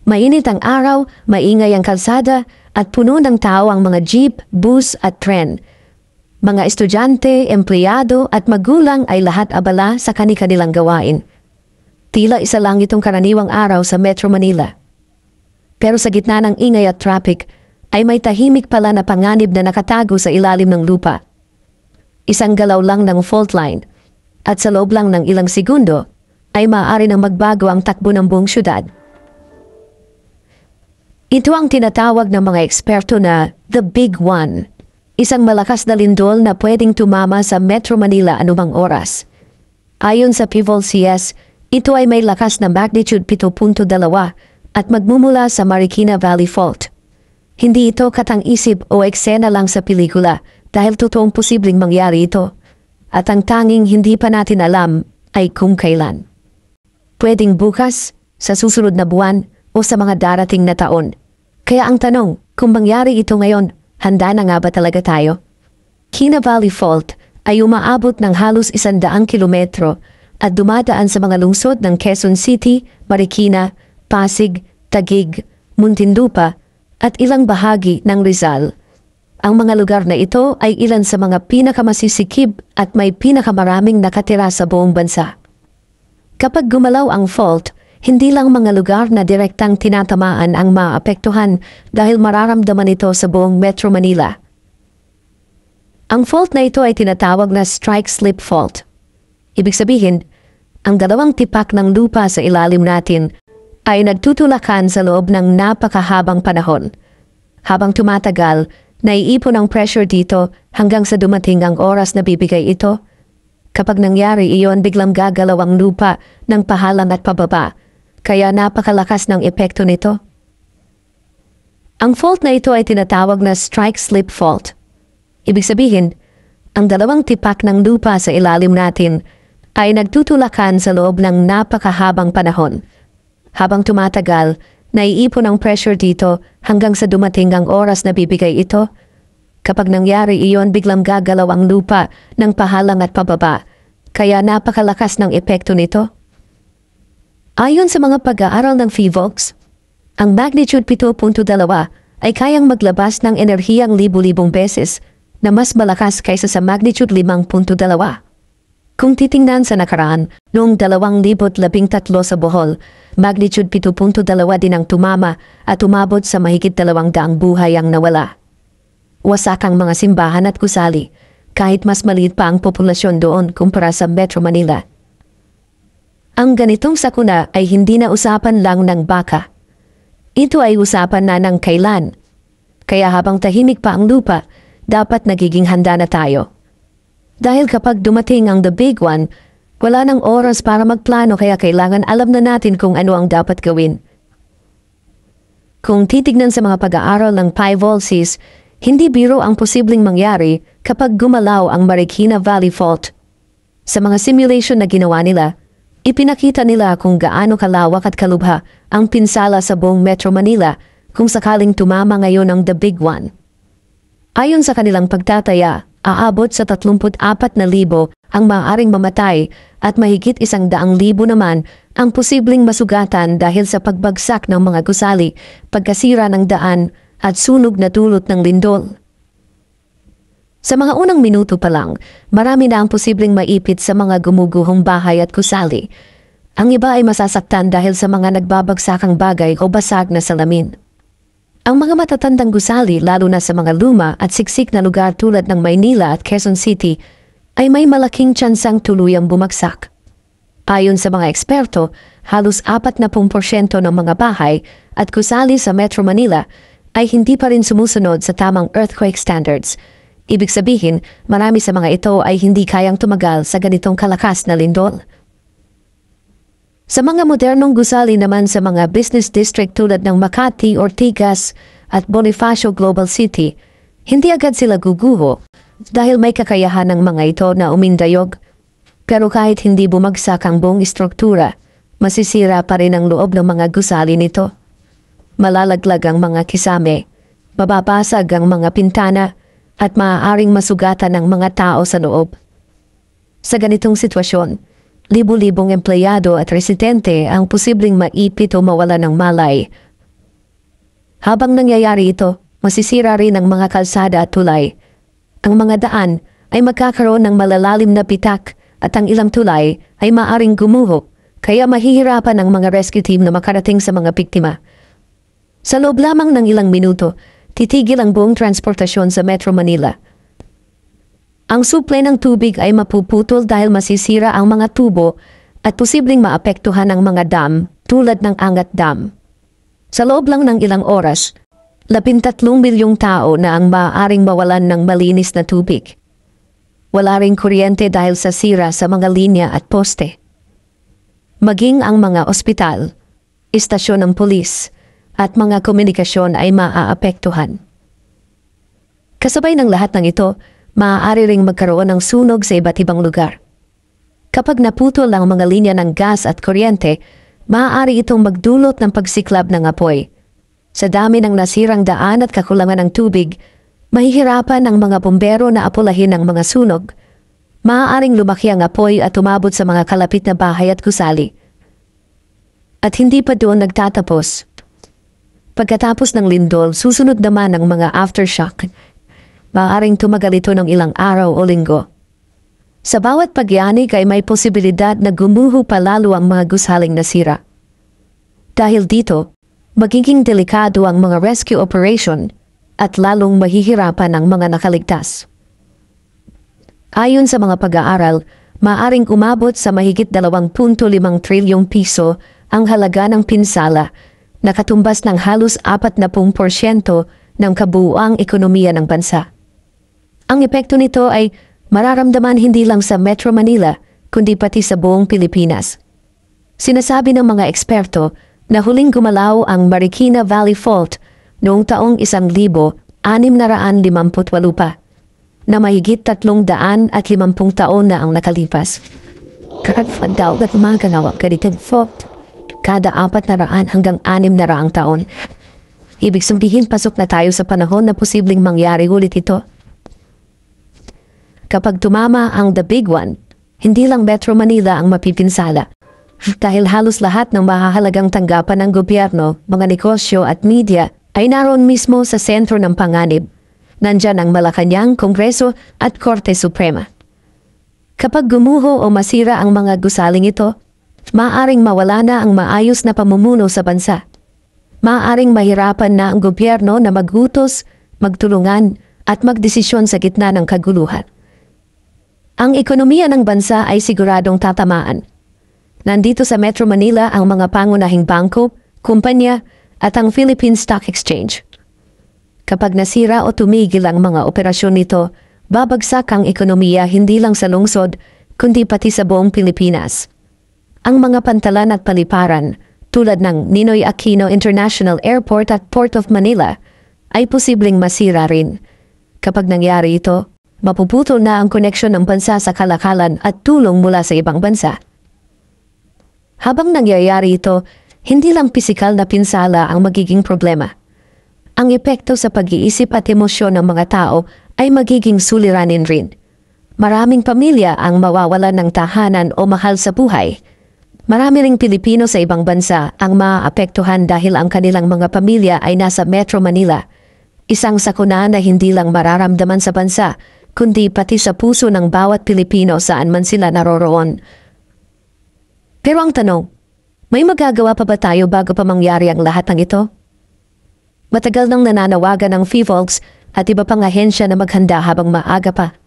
Mainit ang araw, maingay ang kalsada, at puno ng tao ang mga jeep, bus at tren. Mga estudyante, empleyado at magulang ay lahat abala sa kani-kanilang gawain. Tila isa lang itong karaniwang araw sa Metro Manila. Pero sa gitna ng ingay at traffic, ay may tahimik pala na panganib na nakatago sa ilalim ng lupa. Isang galaw lang ng fault line, at sa loob lang ng ilang segundo, ay maaari nang magbago ang takbo ng buong syudad. Ito ang tinatawag ng mga eksperto na The Big One, isang malakas na lindol na pwedeng tumama sa Metro Manila anumang oras. Ayon sa PVOL-CS, ito ay may lakas na magnitude 7.2 at magmumula sa Marikina Valley Fault. Hindi ito katang-isip o eksena lang sa pelikula dahil totoong posibleng mangyari ito. At ang tanging hindi pa natin alam ay kung kailan. Pwedeng bukas, sa susunod na buwan, o sa mga darating na taon. Kaya ang tanong, kung mangyari ito ngayon, handa na nga ba talaga tayo? Marikina Valley Fault ay umaabot ng halos 100 kilometro at dumadaan sa mga lungsod ng Quezon City, Marikina, Pasig, Taguig, Muntinlupa at ilang bahagi ng Rizal. Ang mga lugar na ito ay ilan sa mga pinakamasisikib at may pinakamaraming nakatira sa buong bansa. Kapag gumalaw ang fault, hindi lang mga lugar na direktang tinatamaan ang maapektuhan dahil mararamdaman ito sa buong Metro Manila. Ang fault na ito ay tinatawag na strike-slip fault. Ibig sabihin, ang dalawang tipak ng lupa sa ilalim natin ay nagtutulakan sa loob ng napakahabang panahon. Habang tumatagal, naiipon ang pressure dito hanggang sa dumating ang oras na bibigay ito. Kapag nangyari iyon, biglang gagalaw ang lupa ng pahalang at pababa, kaya napakalakas ng epekto nito. Ang fault na ito ay tinatawag na strike-slip fault. Ibig sabihin, ang dalawang tipak ng lupa sa ilalim natin ay nagtutulakan sa loob ng napakahabang panahon. Habang tumatagal, naiipon ang pressure dito hanggang sa dumating ang oras na bibigay ito. Kapag nangyari iyon, biglang gagalaw ang lupa ng pahalang at pababa, kaya napakalakas ng epekto nito. Ayon sa mga pag-aaral ng PHIVOLCS, ang magnitude 7.2 ay kayang maglabas ng enerhiyang libu-libong beses na mas malakas kaysa sa magnitude 5.2. Kung titingnan sa nakaraan, noong 2013 sa Bohol, magnitude 7.2 din ang tumama at umabot sa mahigit 200 buhay ang nawala. Wasak ang mga simbahan at gusali, kahit mas maliit pa ang populasyon doon kumpara sa Metro Manila. Ang ganitong sakuna ay hindi na usapan lang ng baka. Ito ay usapan na ng kailan. Kaya habang tahimik pa ang lupa, dapat nagiging handa na tayo. Dahil kapag dumating ang The Big One, wala nang oras para magplano kaya kailangan alam na natin kung ano ang dapat gawin. Kung titignan sa mga pag-aaral ng PIVOLCS, hindi biro ang posibleng mangyari kapag gumalaw ang Marikina Valley Fault. Sa mga simulation na ginawa nila, ipinakita nila kung gaano kalawak at kalubha ang pinsala sa buong Metro Manila kung sakaling tumama ngayon ang The Big One. Ayon sa kanilang pagtataya, aabot sa 34,000 ang maaaring mamatay at mahigit 100,000 naman ang posibleng masugatan dahil sa pagbagsak ng mga gusali, pagkasira ng daan at sunog na dulot ng lindol. Sa mga unang minuto pa lang, marami na ang posibleng maipit sa mga gumuguhong bahay at gusali. Ang iba ay masasaktan dahil sa mga nagbabagsakang bagay o basag na salamin. Ang mga matatandang gusali, lalo na sa mga luma at siksik na lugar tulad ng Maynila at Quezon City, ay may malaking tsansang tuluyang bumagsak. Ayon sa mga eksperto, halos 40% ng mga bahay at gusali sa Metro Manila ay hindi pa rin sumusunod sa tamang earthquake standards. Ibig sabihin, marami sa mga ito ay hindi kayang tumagal sa ganitong kalakas na lindol. Sa mga modernong gusali naman sa mga business district tulad ng Makati, Ortigas at Bonifacio Global City, hindi agad sila guguho dahil may kakayahan ng mga ito na umindayog. Pero kahit hindi bumagsak ang buong istruktura, masisira pa rin ang loob ng mga gusali nito. Malalaglag ang mga kisame, mababasag ang mga pintana, at maaaring masugatan ng mga tao sa loob. Sa ganitong sitwasyon, libu-libong empleyado at residente ang posibleng maipit o mawala ng malay, Habang nangyayari ito, masisira rin ang mga kalsada at tulay. Ang mga daan ay magkakaroon ng malalalim na pitak at ang ilang tulay ay maaring gumuho, kaya mahihirapan ang mga rescue team na makarating sa mga biktima. Sa loob lamang ng ilang minuto, titigil ang buong transportasyon sa Metro Manila. Ang suplay ng tubig ay mapuputol dahil masisira ang mga tubo at posibleng maapektuhan ang mga dam tulad ng Angat Dam. Sa loob lang ng ilang oras, 13 milyong tao na ang maaaring mawalan ng malinis na tubig. Wala ring kuryente dahil sa sira sa mga linya at poste. Maging ang mga ospital, istasyon ng pulis, at mga komunikasyon ay maaapektuhan. Kasabay ng lahat ng ito, maaari ring magkaroon ng sunog sa iba't ibang lugar. Kapag naputol ang mga linya ng gas at kuryente, maaari itong magdulot ng pagsiklab ng apoy. Sa dami ng nasirang daan at kakulangan ng tubig, mahihirapan ang mga bumbero na apulahin ang mga sunog. Maaaring lumaki ang apoy at umabot sa mga kalapit na bahay at gusali. At hindi pa doon nagtatapos. Pagkatapos ng lindol, susunod naman ang mga aftershock. Maaaring tumagal ito ng ilang araw o linggo. Sa bawat pagyanig ay may posibilidad na gumuho pa lalo ang mga gusaling nasira. Dahil dito, magiging delikado ang mga rescue operation at lalong mahihirapan ang mga nakaligtas. Ayon sa mga pag-aaral, maaaring umabot sa mahigit 2.5 trilyong piso ang halaga ng pinsala na katumbas ng halos 40% ng kabuuang ekonomiya ng bansa. Ang epekto nito ay mararamdaman hindi lang sa Metro Manila, kundi pati sa buong Pilipinas. Sinasabi ng mga eksperto na huling gumalaw ang Marikina Valley Fault noong taong 1658 pa, na mahigit 350 taon na ang nakalipas. Daw at maganawa ganitong fault kada 400 hanggang 600 taon. Ibig sabihin pasok na tayo sa panahon na posibleng mangyari ulit ito. Kapag tumama ang The Big One, hindi lang Metro Manila ang mapipinsala. Dahil halos lahat ng mahahalagang tanggapan ng gobyerno, mga negosyo at media ay naroon mismo sa sentro ng panganib. Nandyan ang Malacanang, Kongreso at Korte Suprema. Kapag gumuho o masira ang mga gusaling ito, maaaring mawala na ang maayos na pamumuno sa bansa. Maaaring mahirapan na ang gobyerno na magutos, magtulungan at magdesisyon sa gitna ng kaguluhan. Ang ekonomiya ng bansa ay siguradong tatamaan. Nandito sa Metro Manila ang mga pangunahing bangko, kumpanya at ang Philippine Stock Exchange. Kapag nasira o tumigil ang mga operasyon nito, babagsak ang ekonomiya hindi lang sa lungsod, kundi pati sa buong Pilipinas. Ang mga pantalan at paliparan, tulad ng Ninoy Aquino International Airport at Port of Manila, ay posibleng masira rin. Kapag nangyari ito, mapuputol na ang koneksyon ng bansa sa kalakalan at tulong mula sa ibang bansa. Habang nangyayari ito, hindi lang pisikal na pinsala ang magiging problema. Ang epekto sa pag-iisip at emosyon ng mga tao ay magiging suliranin rin. Maraming pamilya ang mawawalan ng tahanan o mahal sa buhay. Marami ring Pilipino sa ibang bansa ang maaapektuhan dahil ang kanilang mga pamilya ay nasa Metro Manila. Isang sakuna na hindi lang mararamdaman sa bansa, kundi pati sa puso ng bawat Pilipino saan man sila naroroon. Pero ang tanong, may magagawa pa ba tayo bago pa mangyari ang lahat ng ito? Matagal nang nananawagan ng PHIVOLCS at iba pang ahensya na maghanda habang maaga pa.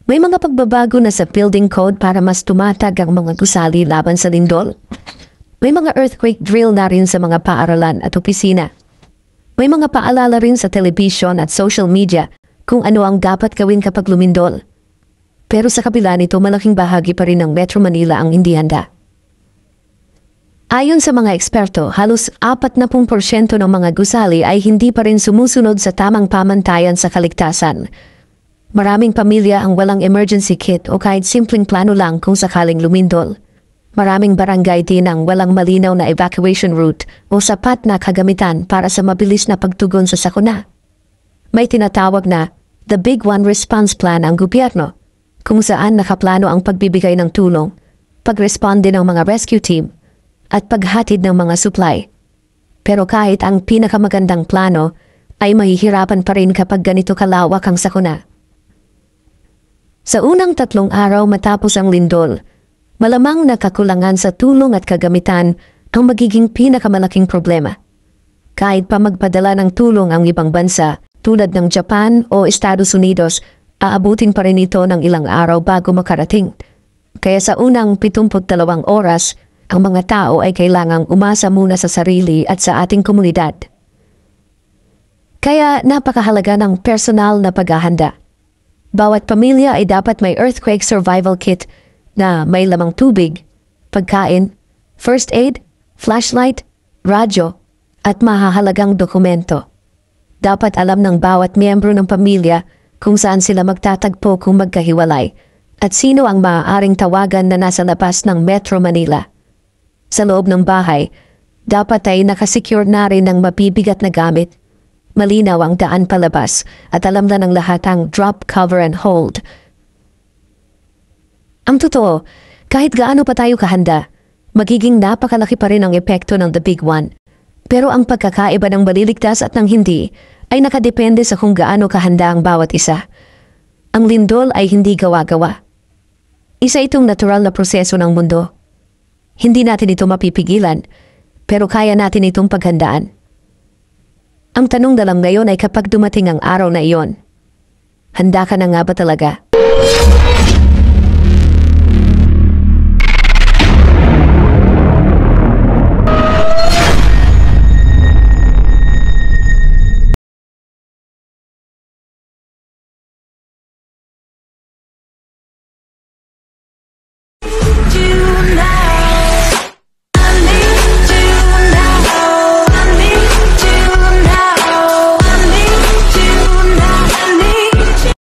May mga pagbabago na sa building code para mas tumatag ang mga gusali laban sa lindol. May mga earthquake drill na rin sa mga paaralan at opisina. May mga paalala rin sa television at social media kung ano ang dapat gawin kapag lumindol. Pero sa kabila nito, malaking bahagi pa rin ng Metro Manila ang hindi handa. Ayon sa mga eksperto, halos 40% ng mga gusali ay hindi pa rin sumusunod sa tamang pamantayan sa kaligtasan. Maraming pamilya ang walang emergency kit o kahit simpleng plano lang kung sakaling lumindol. Maraming barangay din ang walang malinaw na evacuation route o sapat na kagamitan para sa mabilis na pagtugon sa sakuna. May tinatawag na The Big One Response Plan ang gobyerno, kung saan nakaplano ang pagbibigay ng tulong, pag-responde ng mga rescue team, at paghatid ng mga supply. Pero kahit ang pinakamagandang plano, ay mahihirapan pa rin kapag ganito kalawak ang sakuna. Sa unang 3 araw matapos ang lindol, malamang na kakulangan sa tulong at kagamitan ang magiging pinakamalaking problema. Kahit pa magpadala ng tulong ang ibang bansa tulad ng Japan o Estados Unidos, aabutin pa rin ito ng ilang araw bago makarating. Kaya sa unang 72 oras, ang mga tao ay kailangang umasa muna sa sarili at sa ating komunidad. Kaya napakahalaga ng personal na paghahanda. Bawat pamilya ay dapat may earthquake survival kit na may lamang tubig, pagkain, first aid, flashlight, radyo, at mahahalagang dokumento. Dapat alam ng bawat miyembro ng pamilya kung saan sila magtatagpo kung magkahiwalay at sino ang maaaring tawagan na nasa labas ng Metro Manila. Sa loob ng bahay, dapat ay nakasecure na rin ng mabibigat na gamit. Malinaw ang daan palabas at alam na ng lahat ang drop, cover, and hold. Ang totoo, kahit gaano pa tayo kahanda, magiging napakalaki pa rin ang epekto ng The Big One. Pero ang pagkakaiba ng maliligtas at ng hindi ay nakadepende sa kung gaano kahanda ang bawat isa. Ang lindol ay hindi gawa-gawa. Isa itong natural na proseso ng mundo. Hindi natin ito mapipigilan, pero kaya natin itong paghandaan. Ang tanong na lang ngayon ay kapag dumating ang araw na iyon, handa ka na nga ba talaga?